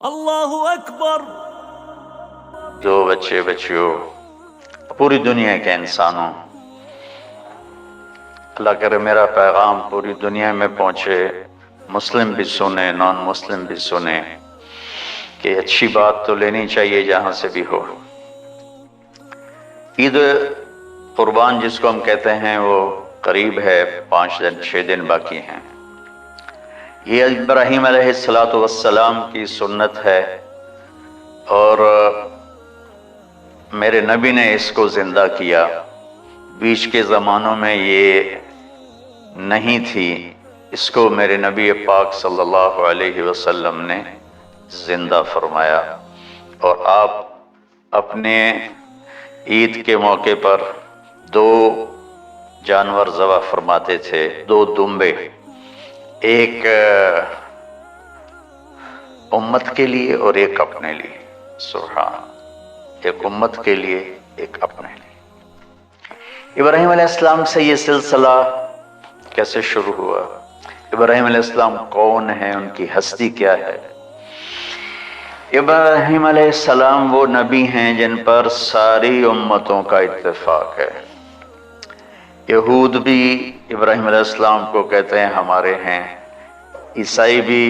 اللہ اکبر۔ جو بچے بچیوں، پوری دنیا کے انسانوں، اللہ کرے میرا پیغام پوری دنیا میں پہنچے، مسلم بھی سنیں، نان مسلم بھی سنیں، کہ اچھی بات تو لینی چاہیے جہاں سے بھی ہو۔ عید قربان جس کو ہم کہتے ہیں وہ قریب ہے، 5 دن 6 دن باقی ہیں۔ یہ ابراہیم علیہ السلام کی سنت ہے، اور میرے نبی نے اس کو زندہ کیا۔ بیچ کے زمانوں میں یہ نہیں تھی، اس کو میرے نبی پاک صلی اللہ علیہ وسلم نے زندہ فرمایا، اور آپ اپنے عید کے موقع پر 2 جانور ذبح فرماتے تھے، 2 دمبے، ایک امت کے لیے اور ایک اپنے لیے۔ سبحان، ایک امت کے لیے، ایک اپنے لیے۔ ابراہیم علیہ السلام سے یہ سلسلہ کیسے شروع ہوا؟ ابراہیم علیہ السلام کون ہیں، ان کی ہستی کیا ہے؟ ابراہیم علیہ السلام وہ نبی ہیں جن پر ساری امتوں کا اتفاق ہے۔ یہود بھی ابراہیم علیہ السلام کو کہتے ہیں ہمارے ہیں، عیسائی بھی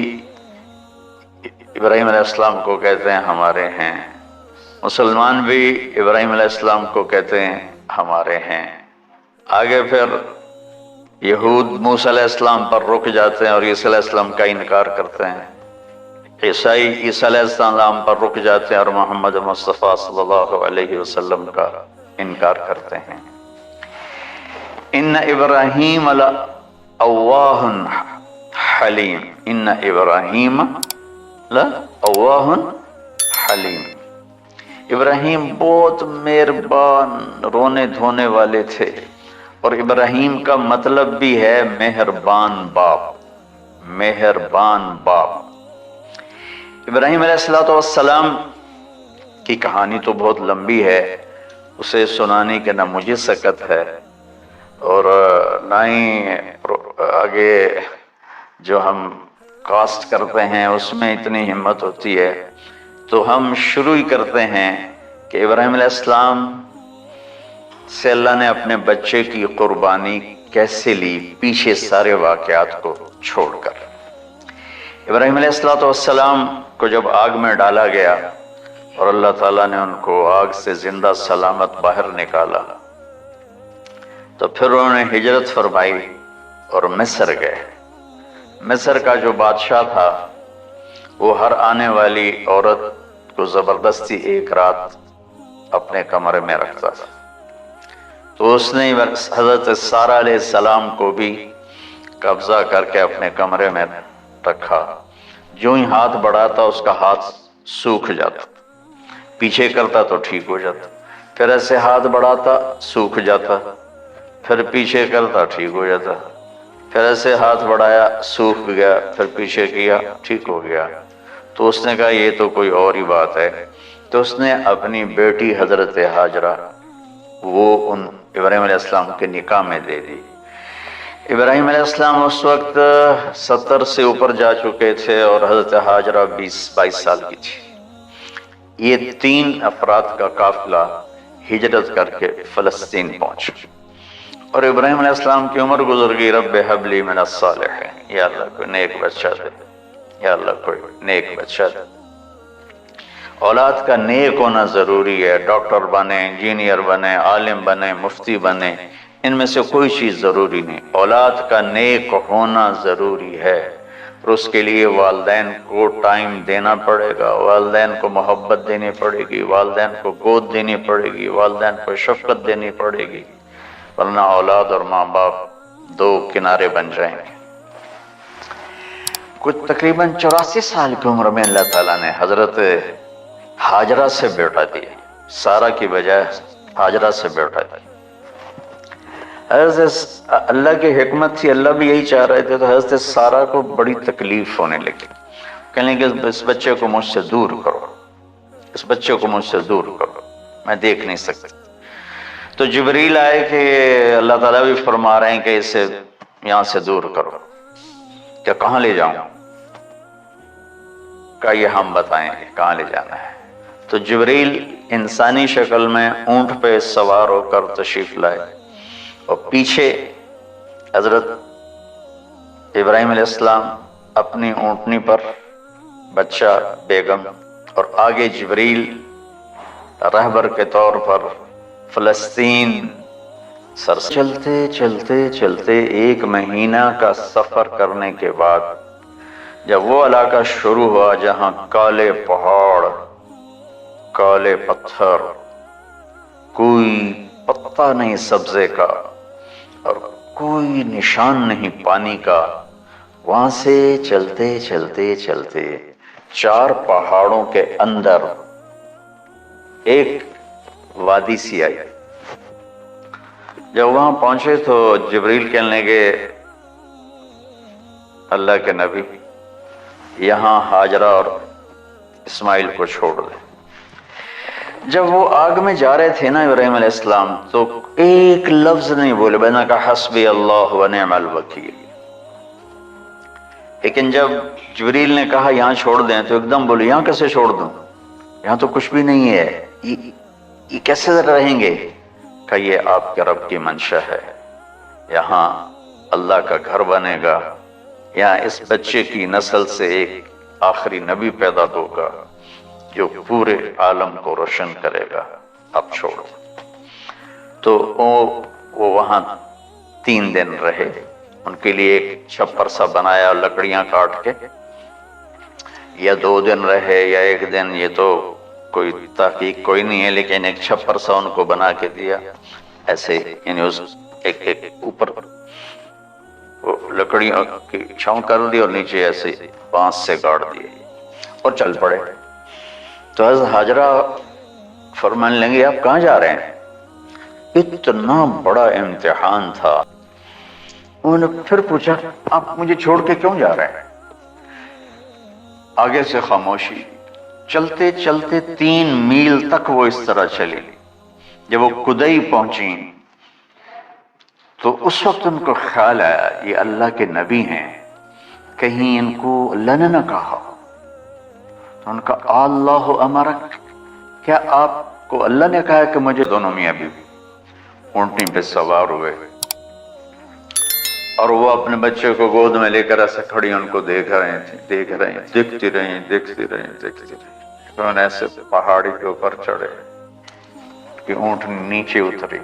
ابراہیم علیہ السلام کو کہتے ہیں ہمارے ہیں، مسلمان بھی ابراہیم علیہ السلام کو کہتے ہیں ہمارے ہیں۔ آگے پھر یہود موسیٰ علیہ السلام پر رک جاتے ہیں اور عیسیٰ علیہ السلام کا انکار کرتے ہیں، عیسائی عیسیٰ علیہ السلام پر رک جاتے ہیں اور محمد مصطفیٰ صلی اللہ علیہ وسلم کا انکار کرتے ہیں۔ ان ابراہیم لأواہ حلیم، ان ابراہیم لأواہ حلیم، ابراہیم بہت مہربان رونے دھونے والے تھے، اور ابراہیم کا مطلب بھی ہے مہربان باپ، مہربان باپ۔ ابراہیم علیہ السلام کی کہانی تو بہت لمبی ہے، اسے سنانے کے نہ مجھے سکت ہے، اور نہ ہی آگے جو ہم کاسٹ کرتے ہیں اس میں اتنی ہمت ہوتی ہے، تو ہم شروع ہی کرتے ہیں کہ ابراہیم علیہ السلام سے اللہ نے اپنے بچے کی قربانی کیسے لی، پیچھے سارے واقعات کو چھوڑ کر۔ ابراہیم علیہ السلام کو جب آگ میں ڈالا گیا اور اللہ تعالیٰ نے ان کو آگ سے زندہ سلامت باہر نکالا، تو پھر انہوں نے ہجرت فرمائی اور مصر گئے۔ مصر کا جو بادشاہ تھا وہ ہر آنے والی عورت کو زبردستی ایک رات اپنے کمرے میں رکھتا تھا، تو اس نے حضرت سارہ علیہ السلام کو بھی قبضہ کر کے اپنے کمرے میں رکھا۔ جو ہی ہاتھ بڑھاتا اس کا ہاتھ سوکھ جاتا، پیچھے کرتا تو ٹھیک ہو جاتا، پھر ایسے ہاتھ بڑھاتا سوکھ جاتا، پھر پیچھے کرتا ٹھیک ہو جاتا، پھر ایسے ہاتھ بڑھایا سوکھ گیا، پھر پیچھے کیا ٹھیک ہو گیا۔ تو اس نے کہا یہ تو کوئی اور ہی بات ہے، تو اس نے اپنی بیٹی حضرت ہاجرہ وہ ان ابراہیم علیہ السلام کے نکاح میں دے دی۔ ابراہیم علیہ السلام اس وقت 70 سے اوپر جا چکے تھے اور حضرت ہاجرہ 22 سال کی تھی۔ یہ 3 افراد کا قافلہ ہجرت کر کے فلسطین پہنچا، اور ابراہیم علیہ السلام کی عمر گزر گئی۔ رب ہب لی من الصالحین، یا اللہ کوئی نیک بچہ دے، یا اللہ کوئی نیک بچہ دے۔ اولاد کا نیک ہونا ضروری ہے، ڈاکٹر بنے، انجینئر بنے، عالم بنے، مفتی بنے، ان میں سے کوئی چیز ضروری نہیں، اولاد کا نیک ہونا ضروری ہے، اور اس کے لیے والدین کو ٹائم دینا پڑے گا، والدین کو محبت دینی پڑے گی، والدین کو گود دینی پڑے گی، والدین کو شفقت دینی پڑے گی، ورنہ اولاد اور ماں باپ 2 کنارے بن جائیں گے۔ کچھ تقریباً 84 سال کی عمر میں اللہ تعالیٰ نے حضرت ہاجرہ سے بیٹا دیا، سارہ کی بجائے ہاجرہ سے بیٹا دیا۔ حضرت اللہ کی حکمت تھی، اللہ بھی یہی چاہ رہے تھے، تو حضرت سارہ کو بڑی تکلیف ہونے لگی، کہنے لگے اس بچے کو مجھ سے دور کرو، اس بچے کو مجھ سے دور کرو، میں دیکھ نہیں سکتی۔ تو جبریل آئے کہ اللہ تعالیٰ بھی فرما رہے ہیں کہ اسے یہاں سے دور کرو، کہ کہاں لے جاؤں؟ کا یہ ہم بتائیں گے کہاں لے جانا ہے۔ تو جبریل انسانی شکل میں اونٹ پہ سوار ہو کر تشریف لائے اور پیچھے حضرت ابراہیم علیہ السلام اپنی اونٹنی پر، بچہ، بیگم، اور آگے جبریل رہبر کے طور پر فلسطین سر چلتے چلتے چلتے 1 مہینہ کا سفر کرنے کے بعد جب وہ علاقہ شروع ہوا جہاں کالے پہاڑ، کالے پتھر، کوئی پتا نہیں سبزے کا اور کوئی نشان نہیں پانی کا، وہاں سے چلتے چلتے چلتے 4 پہاڑوں کے اندر ایک وادی سی آئی۔ جب وہاں پہنچے تو جبریل کہنے لگے اللہ کے نبی یہاں ہاجرہ اور اسماعیل کو چھوڑ دے۔ جب وہ آگ میں جا رہے تھے نا ابراہیم علیہ السلام، تو ایک لفظ نہیں بولے، میں نے کہا حسبی اللہ ونعم الوکیل۔ لیکن جب جبریل نے کہا یہاں چھوڑ دیں تو ایک دم بولے یہاں کیسے چھوڑ دوں، یہاں تو کچھ بھی نہیں ہے، یہ کیسے رہیں گے؟ کہ یہ آپ کے رب کی منشا ہے، یہاں اللہ کا گھر بنے گا، یہاں اس بچے کی نسل سے ایک آخری نبی پیدا ہوگا جو پورے عالم کو روشن کرے گا، اب چھوڑو۔ تو وہ وہاں 3 دن رہے، ان کے لیے ایک چھپر سا بنایا لکڑیاں کاٹ کے، یا 2 دن رہے یا 1 دن، یہ تو کوئی تحقیق کوئی نہیں ہے، لیکن ایک چھپر سا ان کو بنا کے دیا ایسے، یعنی اس ایک اوپر لکڑیوں کی چھاؤں کر دی اور نیچے ایسے بانس سے گاڑ دیے اور چل پڑے۔ تو حضرت ہاجرہ فرمانے لگے آپ کہاں جا رہے ہیں؟ اتنا بڑا امتحان تھا۔ انہوں نے پھر پوچھا آپ مجھے چھوڑ کے کیوں جا رہے ہیں؟ آگے سے خاموشی، چلتے چلتے 3 میل تک وہ اس طرح چلی۔ جب وہ کدئی پہنچی تو اس وقت ان کو خیال آیا یہ اللہ کے نبی ہیں، کہیں ان کو اللہ نے نہ کہا۔ تو ان کا اللہ امرک، کیا آپ کو اللہ نے کہا کہ مجھے؟ دونوں میاں بیوی اونٹنی پہ سوار ہوئے اور وہ اپنے بچے کو گود میں لے کر ایسے کھڑی ان کو دیکھ رہے تھے، دیکھتی رہی۔ انہوں نے ایسے پہاڑی کے اوپر چڑھے کہ اونٹنی نیچے اتری،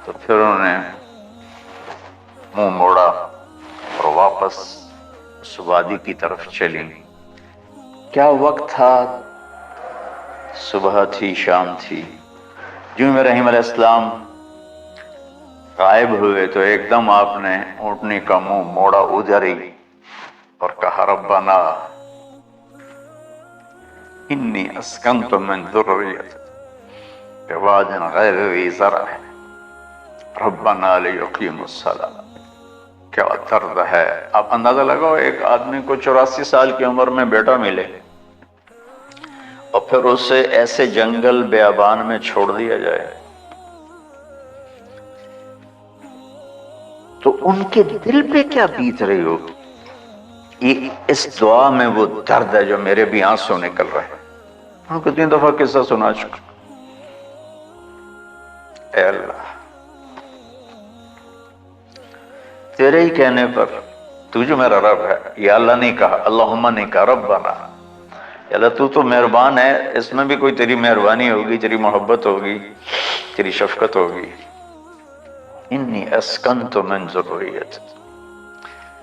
تو پھر انہوں نے منہ موڑا اور واپس اس وادی کی طرف چلی۔ کیا وقت تھا، صبح تھی، شام تھی۔ جو ابراہیم علیہ السلام غائب ہوئے تو ایک دم آپ نے اونٹنی کا منہ موڑا ادھر ہی اور کہا ربنا انی اسکنت من ذریتی بواد غیر ذی زرع ربنا لیقیموا الصلاۃ۔ کیا درد ہے! آپ اندازہ لگاؤ ایک آدمی کو 84 سال کی عمر میں بیٹا ملے اور پھر اسے ایسے جنگل بیابان میں چھوڑ دیا جائے، تو ان کے دل پہ کیا بیت رہی ہوگی۔ اس دعا میں وہ درد ہے جو میرے بھی آنسو نکل رہے ہیں۔ ان کو 3 دفعہ قصہ سنا چکا۔ اے اللہ، تیرے ہی کہنے پر تو جو میرا رب ہے، یا اللہ نہیں کہا، اللہم نہیں کہا، ربنا، یا اللہ تو مہربان ہے، اس میں بھی کوئی تیری مہربانی ہوگی، تیری محبت ہوگی، تیری شفقت ہوگی۔ انی اسکنت من ذریتی،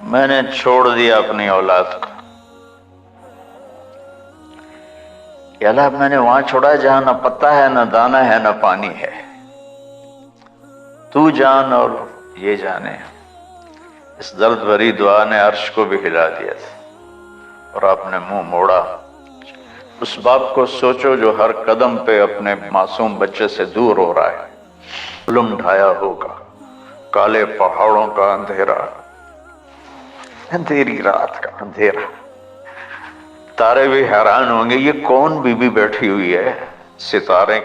میں نے چھوڑ دیا اپنی اولاد کو، یا اللہ میں نے وہاں چھوڑا جہاں نہ پتا ہے، نہ دانا ہے، نہ پانی ہے، تو جان اور یہ جانے۔ اس درد بھری دعا نے عرش کو بھی ہلا دیا تھا اور آپ نے منہ موڑا۔ اس باپ کو سوچو جو ہر قدم پہ اپنے معصوم بچے سے دور ہو رہا ہے، ظلم ڈھایا ہوگا، کالے پہاڑوں کا اندھیرا، اندھیری رات کا اندھیرا، تارے بھی حیران ہوں گے یہ کون بی بی بیٹھی ہوئی ہے۔ ستارے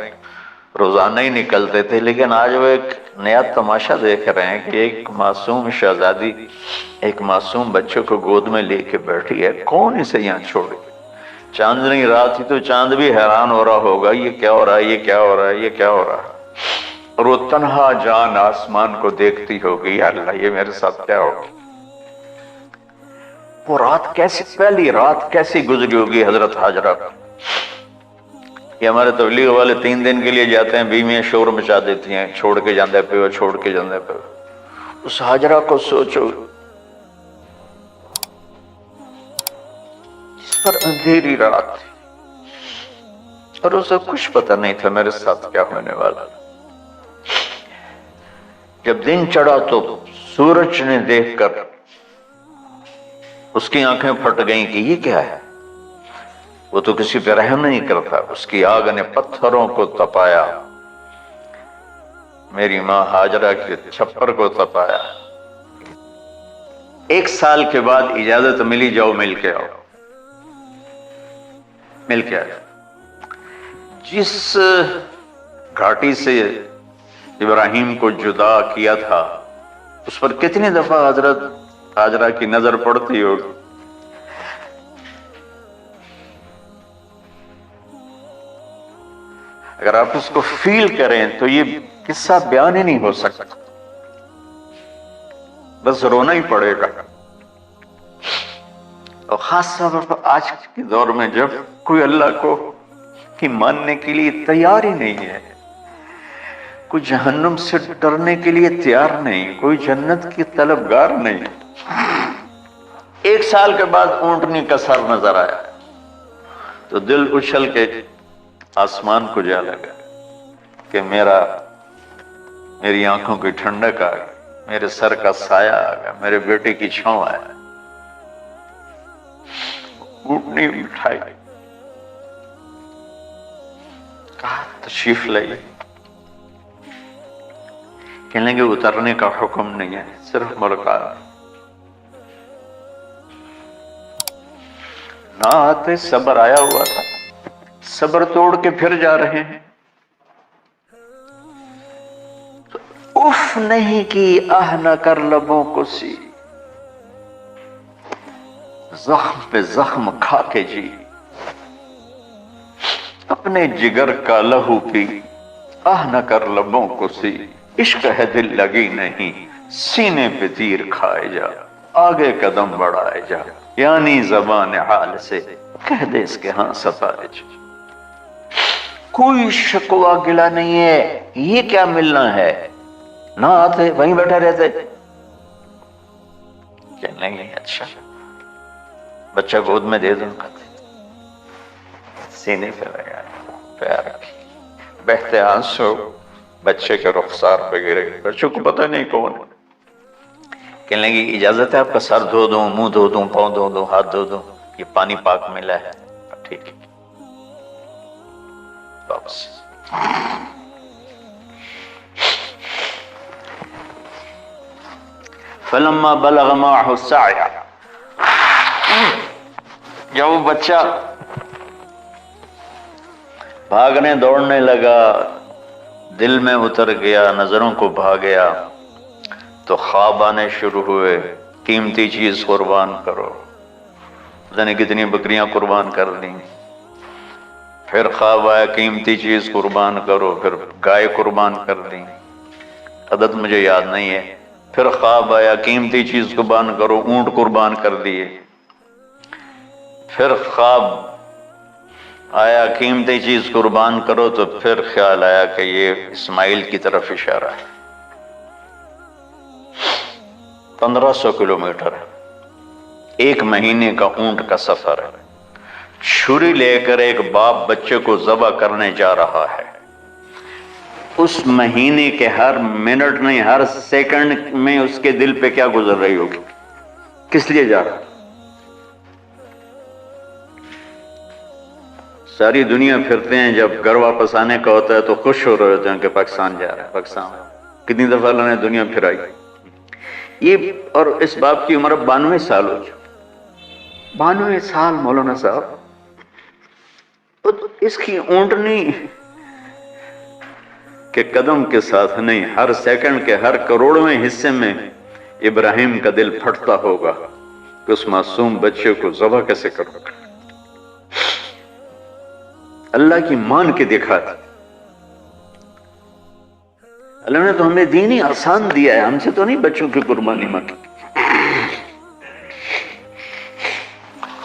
روزانہ ہی نکلتے تھے، لیکن آج وہ ایک نیا تماشا دیکھ رہے ہیں کہ ایک معصوم شہزادی ایک معصوم بچے کو گود میں لے کے بیٹھی ہے، کون اسے یہاں چھوڑے؟ چاندنی رات تھی تو چاند بھی حیران ہو رہا ہوگا، یہ کیا ہو رہا ہے، یہ کیا ہو رہا ہے، یہ کیا ہو رہا ہے، اور وہ تنہا جان آسمان کو دیکھتی ہوگی، یا اللہ یہ میرے ساتھ کیا ہوگا۔ وہ رات کیسی، پہلی رات کیسی گزری ہوگی حضرت ہاجرہ۔ یہ ہمارے تبلیغ والے 3 دن کے لیے جاتے ہیں، بیویاں شور مچا دیتی ہیں، چھوڑ کے جاندے پہ، چھوڑ کے جاندے پہ۔ اس ہاجرہ کو سوچو جس پر اندھیری رات تھی اور اسے کچھ پتہ نہیں تھا میرے ساتھ کیا ہونے والا۔ جب دن چڑھا تو سورج نے دیکھ کر اس کی آنکھیں پھٹ گئیں کہ یہ کیا ہے، وہ تو کسی پہ رحم نہیں کرتا۔ اس کی آگ نے پتھروں کو تپایا، میری ماں ہاجرہ کے چھپر کو تپایا۔ 1 سال کے بعد اجازت ملی، جاؤ مل کے آؤ، مل کے آئے۔ جس گھاٹی سے ابراہیم کو جدا کیا تھا اس پر کتنی دفعہ حضرت ہاجرہ کی نظر پڑتی ہوگی۔ اگر آپ اس کو فیل کریں تو یہ قصہ بیان ہی نہیں ہو سکتا، بس رونا ہی پڑے گا۔ اور خاص طور پر آج کے دور میں جب کوئی اللہ کو کی ماننے کے لیے تیار ہی نہیں ہے، کوئی جہنم سے ڈرنے کے لیے تیار نہیں، کوئی جنت کی طلبگار نہیں۔ 1 سال کے بعد اونٹنی کا سر نظر آیا تو دل اچھل کے آسمان کو جا لگا کہ میری آنکھوں کی ٹھنڈک آ گئی، میرے سر کا سایہ آ گیا، میرے بیٹے کی چھاؤں آیا۔ اونٹنی اٹھائی، کہا تشریف لائیے۔ کہنے لگے اترنے کا حکم نہیں ہے، صرف ملاقات۔ نہ آتے صبر آیا ہوا تھا، صبر توڑ کے پھر جا رہے ہیں۔ اف نہیں کی آہ نہ کر لبوں کو سی، زخم پہ زخم کھا کے جی، اپنے جگر کا لہو پی، آہ نہ کر لبوں کو سی، عشق ہے دل لگی نہیں، سینے پہ تیر کھائے جا، آگے قدم بڑھائے جا، یعنی زبان حال سے کہہ دے اس کے ہاں سفارے جا۔ کوئی شکوہ گلا نہیں ہے، یہ کیا ملنا ہے، نہ آتے وہیں بیٹھے رہتے۔ کہنے لگے اچھا بچہ گود میں دے دوں گا، سینے پہ لگا، پیار کی بہتے آنسو بچے کے رخسار پہ گرے، بچوں کو پتہ نہیں کون۔ کہنے لگی اجازت ہے آپ کا سر دھو دوں، منہ دھو دوں، پاؤں دھو دوں، ہاتھ دھو دوں، یہ پانی پاک ملا ہے۔ ٹھیک ہے واپس۔ فلما بلغ معه السعي، جب وہ بچہ بھاگنے دوڑنے لگا، دل میں اتر گیا، نظروں کو بھا گیا، تو خواب آنے شروع ہوئے، قیمتی چیز قربان کرو، پتہ نہیں کتنی بکریاں قربان کر دیں۔ پھر خواب آیا قیمتی چیز قربان کرو، پھر گائے قربان کر دیں، عدد مجھے یاد نہیں ہے۔ پھر خواب آیا قیمتی چیز قربان کرو، اونٹ قربان کر دیے۔ پھر خواب آیا قیمتی چیز قربان کرو، تو پھر خیال آیا کہ یہ اسماعیل کی طرف اشارہ ہے۔ 1500 کلومیٹر ہے، 1 مہینے کا اونٹ کا سفر ہے۔ چھری لے کر ایک باپ بچے کو ذبح کرنے جا رہا ہے۔ اس مہینے کے ہر منٹ نہیں، ہر سیکنڈ میں اس کے دل پہ کیا گزر رہی ہوگی، کس لیے جا رہا ہے۔ ساری دنیا پھرتے ہیں، جب گھر واپس آنے کا ہوتا ہے تو خوش ہو رہے ہوتے ہیں کہ پاکستان جا رہا ہے، پاکستان۔ کتنی دفعہ اللہ نے دنیا پھرائی یہ، اور اس باپ کی عمر 92 سال ہو چکی، 92 سال مولانا صاحب۔ اس کی اونٹنی کے قدم کے ساتھ نہیں، ہر سیکنڈ کے ہر کروڑویں حصے میں ابراہیم کا دل پھٹتا ہوگا کہ اس معصوم بچے کو ذبح کیسے کرو گا۔ اللہ کی مان کے دکھا دی. اللہ نے تو ہمیں دین ہی آسان دیا ہے، ہم سے تو نہیں بچوں کی قربانی مانگی.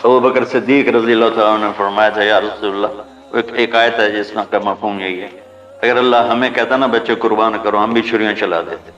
ابو بکر صدیق رضی اللہ تعالیٰ عنہ نے فرمایا تھا یا رسول اللہ، ایک آیت ہے جس کا مفہوم یہی ہے، اگر اللہ ہمیں کہتا نا بچے قربان کرو، ہم بھی چھریاں چلا دیتے.